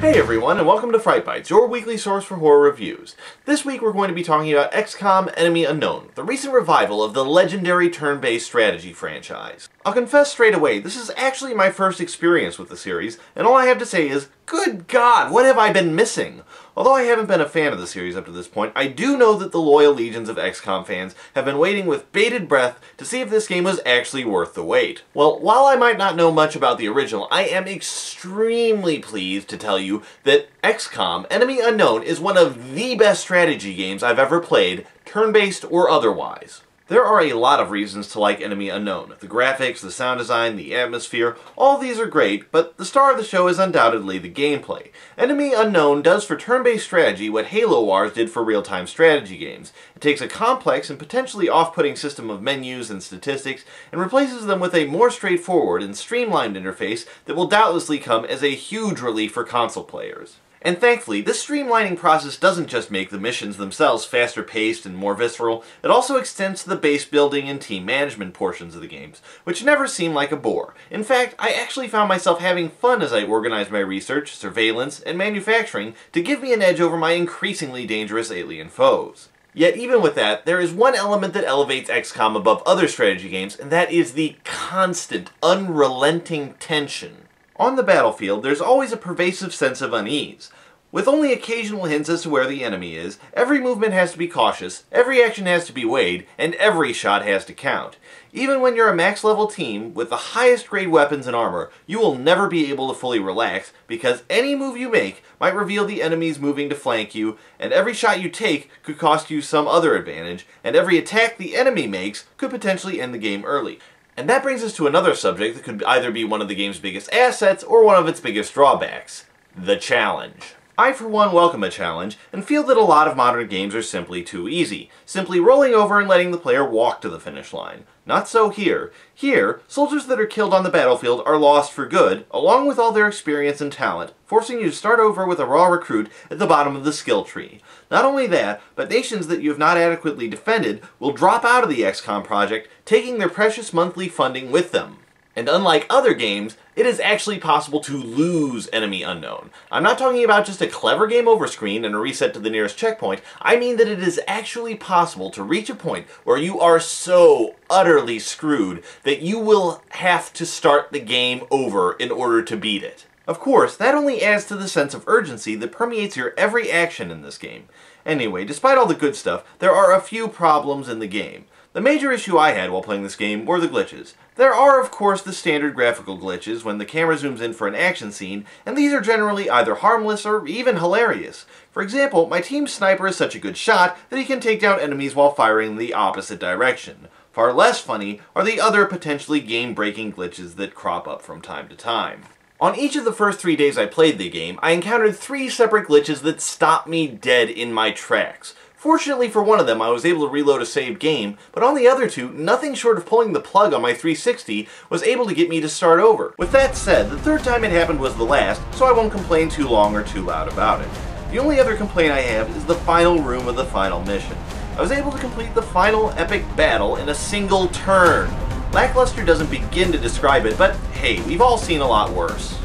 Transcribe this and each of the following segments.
Hey everyone, and welcome to Fright Bites, your weekly source for horror reviews. This week we're going to be talking about XCOM Enemy Unknown, the recent revival of the legendary turn-based strategy franchise. I'll confess straight away, this is actually my first experience with the series, and all I have to say is, good God, what have I been missing? Although I haven't been a fan of the series up to this point, I do know that the loyal legions of XCOM fans have been waiting with bated breath to see if this game was actually worth the wait. Well, while I might not know much about the original, I am extremely pleased to tell you that XCOM Enemy Unknown is one of the best strategy games I've ever played, turn-based or otherwise. There are a lot of reasons to like Enemy Unknown. The graphics, the sound design, the atmosphere, all these are great, but the star of the show is undoubtedly the gameplay. Enemy Unknown does for turn-based strategy what Halo Wars did for real-time strategy games. It takes a complex and potentially off-putting system of menus and statistics and replaces them with a more straightforward and streamlined interface that will doubtlessly come as a huge relief for console players. And thankfully, this streamlining process doesn't just make the missions themselves faster paced and more visceral, it also extends to the base building and team management portions of the games, which never seem like a bore. In fact, I actually found myself having fun as I organized my research, surveillance, and manufacturing to give me an edge over my increasingly dangerous alien foes. Yet even with that, there is one element that elevates XCOM above other strategy games, and that is the constant, unrelenting tension. On the battlefield, there's always a pervasive sense of unease. With only occasional hints as to where the enemy is, every movement has to be cautious, every action has to be weighed, and every shot has to count. Even when you're a max-level team with the highest grade weapons and armor, you will never be able to fully relax, because any move you make might reveal the enemies moving to flank you, and every shot you take could cost you some other advantage, and every attack the enemy makes could potentially end the game early. And that brings us to another subject that could either be one of the game's biggest assets or one of its biggest drawbacks: the challenge. I, for one, welcome a challenge, and feel that a lot of modern games are simply too easy, simply rolling over and letting the player walk to the finish line. Not so here. Here, soldiers that are killed on the battlefield are lost for good, along with all their experience and talent, forcing you to start over with a raw recruit at the bottom of the skill tree. Not only that, but nations that you have not adequately defended will drop out of the XCOM project, taking their precious monthly funding with them. And unlike other games, it is actually possible to lose Enemy Unknown. I'm not talking about just a clever game over screen and a reset to the nearest checkpoint. I mean that it is actually possible to reach a point where you are so utterly screwed that you will have to start the game over in order to beat it. Of course, that only adds to the sense of urgency that permeates your every action in this game. Anyway, despite all the good stuff, there are a few problems in the game. The major issue I had while playing this game were the glitches. There are, of course, the standard graphical glitches when the camera zooms in for an action scene, and these are generally either harmless or even hilarious. For example, my team's sniper is such a good shot that he can take down enemies while firing in the opposite direction. Far less funny are the other potentially game-breaking glitches that crop up from time to time. On each of the first 3 days I played the game, I encountered 3 separate glitches that stopped me dead in my tracks. Fortunately for one of them, I was able to reload a saved game, but on the other 2, nothing short of pulling the plug on my 360 was able to get me to start over. With that said, the 3rd time it happened was the last, so I won't complain too long or too loud about it. The only other complaint I have is the final room of the final mission. I was able to complete the final epic battle in a single turn. Lackluster doesn't begin to describe it, but hey, we've all seen a lot worse.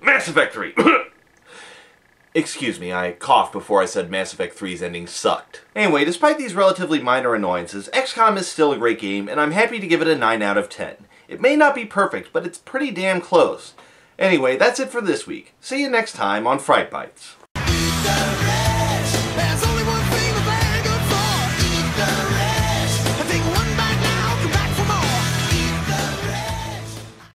Mass Effect 3! Excuse me, I coughed before I said Mass Effect 3's ending sucked. Anyway, despite these relatively minor annoyances, XCOM is still a great game, and I'm happy to give it a 9 out of 10. It may not be perfect, but it's pretty damn close. Anyway, that's it for this week. See you next time on Fright Bites.